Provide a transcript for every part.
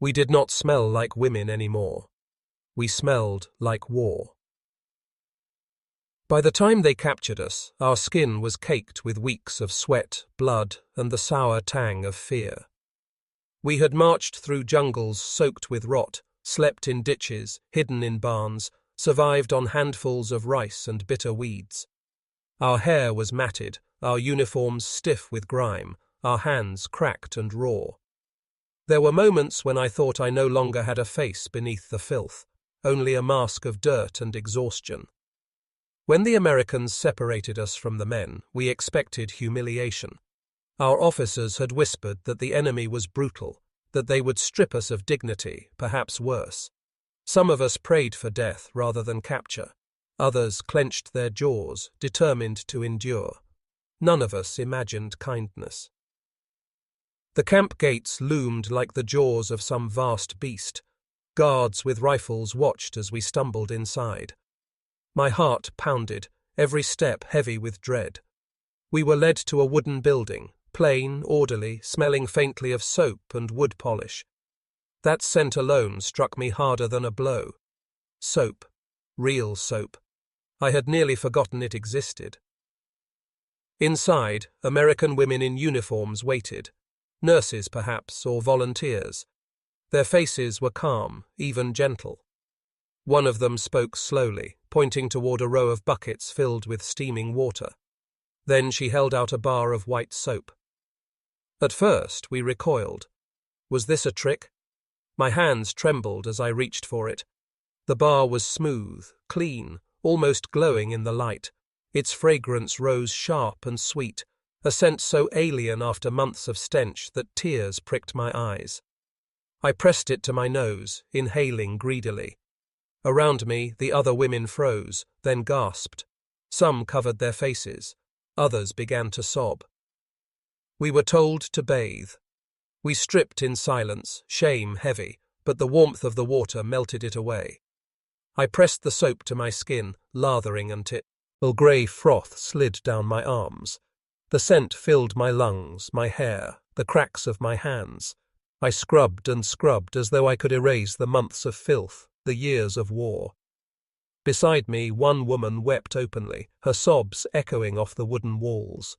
We did not smell like women anymore. We smelled like war. By the time they captured us, our skin was caked with weeks of sweat, blood, and the sour tang of fear. We had marched through jungles soaked with rot, slept in ditches, hidden in barns, survived on handfuls of rice and bitter weeds. Our hair was matted, our uniforms stiff with grime, our hands cracked and raw. There were moments when I thought I no longer had a face beneath the filth, only a mask of dirt and exhaustion. When the Americans separated us from the men, we expected humiliation. Our officers had whispered that the enemy was brutal, that they would strip us of dignity, perhaps worse. Some of us prayed for death rather than capture. Others clenched their jaws, determined to endure. None of us imagined kindness. The camp gates loomed like the jaws of some vast beast. Guards with rifles watched as we stumbled inside. My heart pounded, every step heavy with dread. We were led to a wooden building, plain, orderly, smelling faintly of soap and wood polish. That scent alone struck me harder than a blow. Soap. Real soap. I had nearly forgotten it existed. Inside, American women in uniforms waited. Nurses, perhaps, or volunteers. Their faces were calm, even gentle. One of them spoke slowly, pointing toward a row of buckets filled with steaming water. Then she held out a bar of white soap. At first, we recoiled. Was this a trick? My hands trembled as I reached for it. The bar was smooth, clean, almost glowing in the light. Its fragrance rose sharp and sweet, a scent so alien after months of stench that tears pricked my eyes. I pressed it to my nose, inhaling greedily. Around me, the other women froze, then gasped. Some covered their faces. Others began to sob. We were told to bathe. We stripped in silence, shame heavy, but the warmth of the water melted it away. I pressed the soap to my skin, lathering until grey froth slid down my arms. The scent filled my lungs, my hair, the cracks of my hands. I scrubbed and scrubbed as though I could erase the months of filth, the years of war. Beside me, one woman wept openly, her sobs echoing off the wooden walls.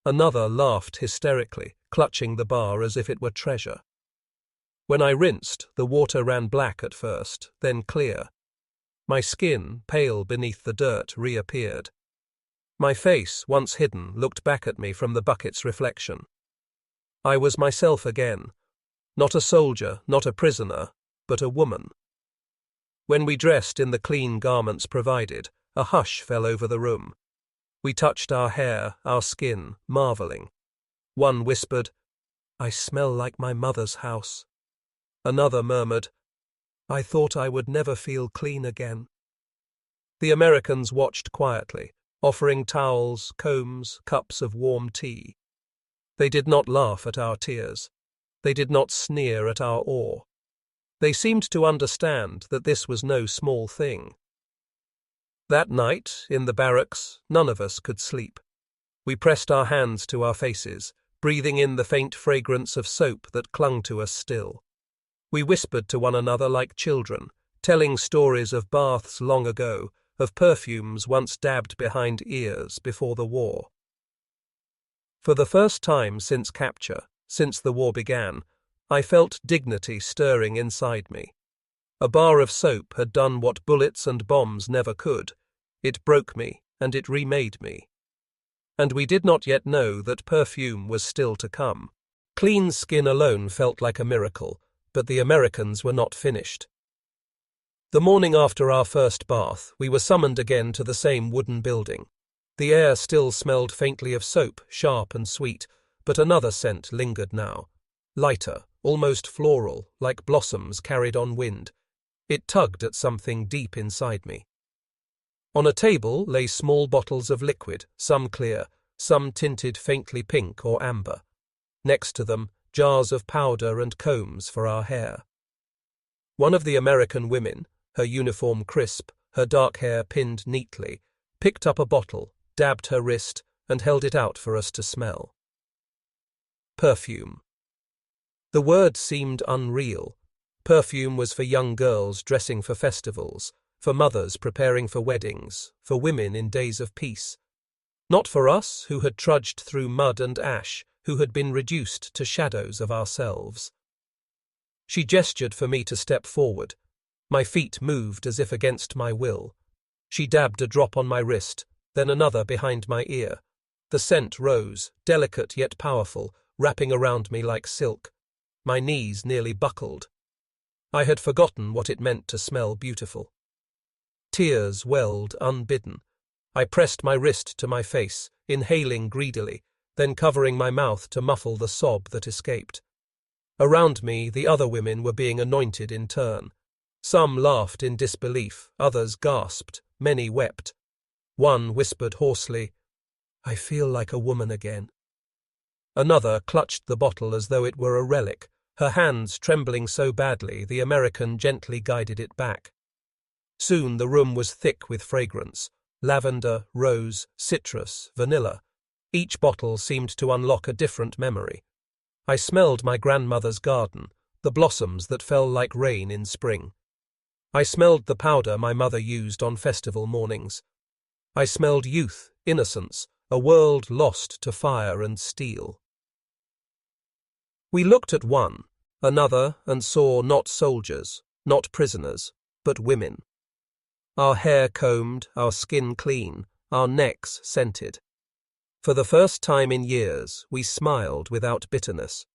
Another laughed hysterically, clutching the bar as if it were treasure. When I rinsed, the water ran black at first, then clear. My skin, pale beneath the dirt, reappeared. My face, once hidden, looked back at me from the bucket's reflection. I was myself again. Not a soldier, not a prisoner, but a woman. When we dressed in the clean garments provided, a hush fell over the room. We touched our hair, our skin, marveling. One whispered, "I smell like my mother's house." Another murmured, "I thought I would never feel clean again." The Americans watched quietly, offering towels, combs, cups of warm tea. They did not laugh at our tears. They did not sneer at our awe. They seemed to understand that this was no small thing. That night, in the barracks, none of us could sleep. We pressed our hands to our faces, breathing in the faint fragrance of soap that clung to us still. We whispered to one another like children, telling stories of baths long ago, of perfumes once dabbed behind ears before the war. For the first time since capture, since the war began, I felt dignity stirring inside me. A bar of soap had done what bullets and bombs never could. It broke me, and it remade me. And we did not yet know that perfume was still to come. Clean skin alone felt like a miracle, but the Americans were not finished. The morning after our first bath, we were summoned again to the same wooden building. The air still smelled faintly of soap, sharp and sweet, but another scent lingered now. Lighter, almost floral, like blossoms carried on wind. It tugged at something deep inside me. On a table lay small bottles of liquid, some clear, some tinted faintly pink or amber. Next to them, jars of powder and combs for our hair. One of the American women, her uniform crisp, her dark hair pinned neatly, picked up a bottle, dabbed her wrist, and held it out for us to smell. Perfume. The word seemed unreal, Perfume was for young girls dressing for festivals, for mothers preparing for weddings, for women in days of peace. Not for us, who had trudged through mud and ash, who had been reduced to shadows of ourselves. She gestured for me to step forward. My feet moved as if against my will. She dabbed a drop on my wrist, then another behind my ear. The scent rose, delicate yet powerful, wrapping around me like silk. My knees nearly buckled. I had forgotten what it meant to smell beautiful. Tears welled unbidden. I pressed my wrist to my face, inhaling greedily, then covering my mouth to muffle the sob that escaped. Around me, the other women were being anointed in turn. Some laughed in disbelief, others gasped, many wept. One whispered hoarsely, "I feel like a woman again." Another clutched the bottle as though it were a relic, her hands trembling so badly the American gently guided it back. Soon the room was thick with fragrance, lavender, rose, citrus, vanilla. Each bottle seemed to unlock a different memory. I smelled my grandmother's garden, the blossoms that fell like rain in spring. I smelled the powder my mother used on festival mornings. I smelled youth, innocence, a world lost to fire and steel. We looked at one, another, and saw not soldiers, not prisoners, but women. Our hair combed, our skin clean, our necks scented. For the first time in years, we smiled without bitterness.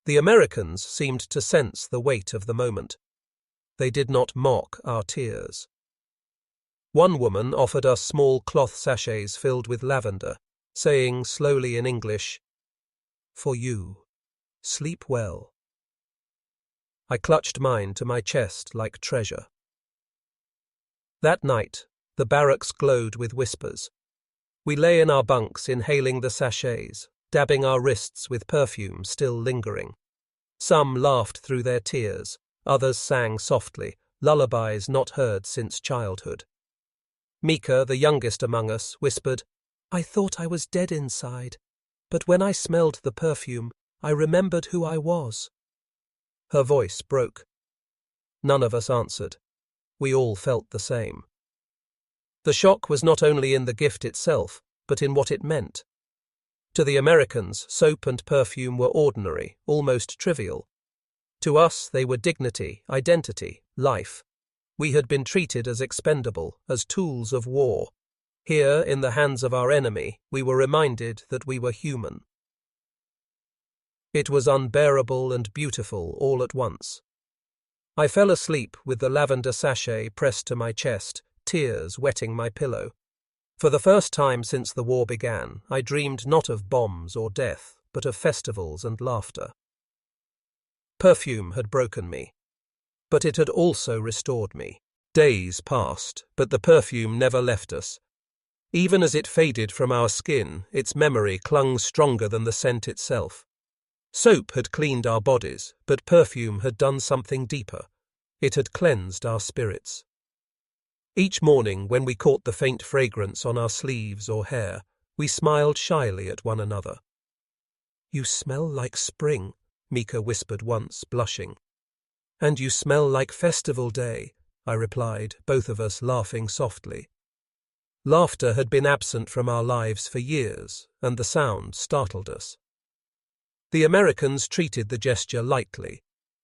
The Americans seemed to sense the weight of the moment. They did not mock our tears. One woman offered us small cloth sachets filled with lavender, saying slowly in English, "For you. Sleep well." I clutched mine to my chest like treasure. That night, the barracks glowed with whispers. We lay in our bunks inhaling the sachets, dabbing our wrists with perfume still lingering. Some laughed through their tears, others sang softly, lullabies not heard since childhood. Mika, the youngest among us, whispered, "I thought I was dead inside, but when I smelled the perfume, I remembered who I was." Her voice broke. None of us answered. We all felt the same. The shock was not only in the gift itself, but in what it meant. To the Americans, soap and perfume were ordinary, almost trivial. To us, they were dignity, identity, life. We had been treated as expendable, as tools of war. Here, in the hands of our enemy, we were reminded that we were human. It was unbearable and beautiful all at once. I fell asleep with the lavender sachet pressed to my chest, tears wetting my pillow. For the first time since the war began, I dreamed not of bombs or death, but of festivals and laughter. Perfume had broken me, but it had also restored me. Days passed, but the perfume never left us. Even as it faded from our skin, its memory clung stronger than the scent itself. Soap had cleaned our bodies, but perfume had done something deeper. It had cleansed our spirits. Each morning, when we caught the faint fragrance on our sleeves or hair, we smiled shyly at one another. "You smell like spring," Mika whispered once, blushing. "And you smell like festival day," I replied, both of us laughing softly. Laughter had been absent from our lives for years, and the sound startled us. The Americans treated the gesture lightly.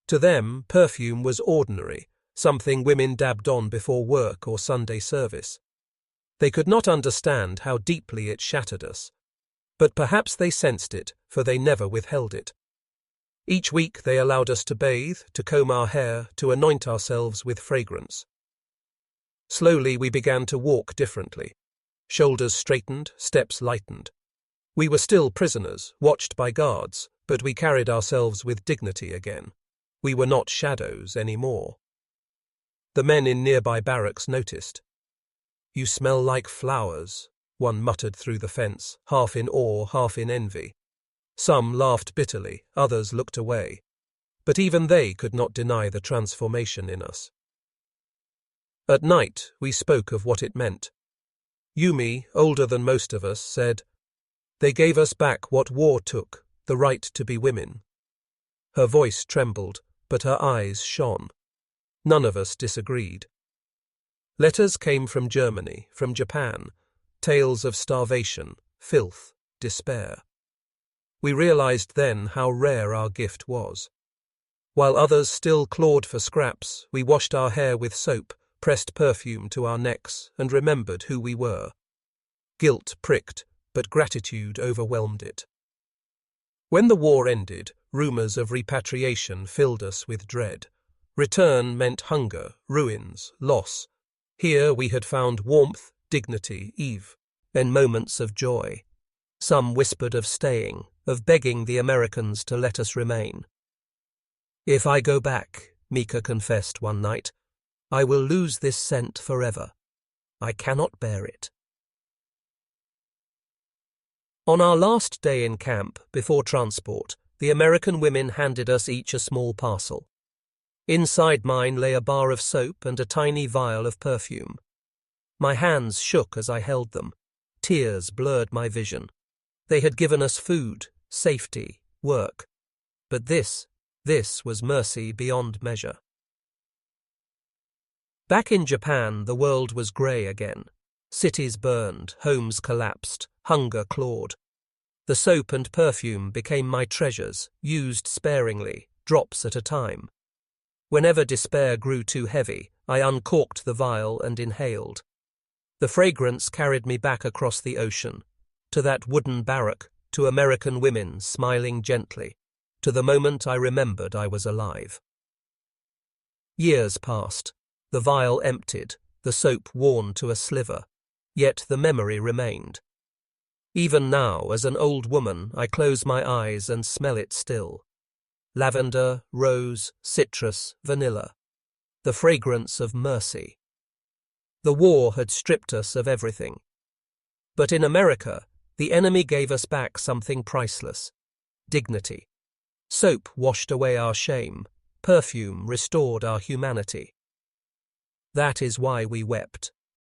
To them, perfume was ordinary, something women dabbed on before work or Sunday service. They could not understand how deeply it shattered us. But perhaps they sensed it, for they never withheld it. Each week they allowed us to bathe, to comb our hair, to anoint ourselves with fragrance. Slowly we began to walk differently. Shoulders straightened, steps lightened. We were still prisoners, watched by guards, but we carried ourselves with dignity again. We were not shadows anymore. The men in nearby barracks noticed. "You smell like flowers," one muttered through the fence, half in awe, half in envy. Some laughed bitterly, others looked away. But even they could not deny the transformation in us. At night, we spoke of what it meant. Yumi, older than most of us, said, "They gave us back what war took, the right to be women." Her voice trembled, but her eyes shone. None of us disagreed. Letters came from Germany, from Japan, tales of starvation, filth, despair. We realized then how rare our gift was. While others still clawed for scraps, we washed our hair with soap, pressed perfume to our necks, and remembered who we were. Guilt pricked, but gratitude overwhelmed it. When the war ended, rumors of repatriation filled us with dread. Return meant hunger, ruins, loss. Here we had found warmth, dignity, and moments of joy. Some whispered of staying, of begging the Americans to let us remain. "If I go back," Mika confessed one night, "I will lose this scent forever. I cannot bear it." On our last day in camp, before transport, the American women handed us each a small parcel. Inside mine lay a bar of soap and a tiny vial of perfume. My hands shook as I held them. Tears blurred my vision. They had given us food, safety, work. But this was mercy beyond measure. Back in Japan, the world was grey again. Cities burned, homes collapsed, hunger clawed. The soap and perfume became my treasures, used sparingly, drops at a time. Whenever despair grew too heavy, I uncorked the vial and inhaled. The fragrance carried me back across the ocean, to that wooden barrack, to American women smiling gently, to the moment I remembered I was alive. Years passed, the vial emptied, the soap worn to a sliver, yet the memory remained. Even now, as an old woman, I close my eyes and smell it still. Lavender, rose, citrus, vanilla. The fragrance of mercy. The war had stripped us of everything. But in America, the enemy gave us back something priceless. Dignity. Soap washed away our shame. Perfume restored our humanity. That is why we wept.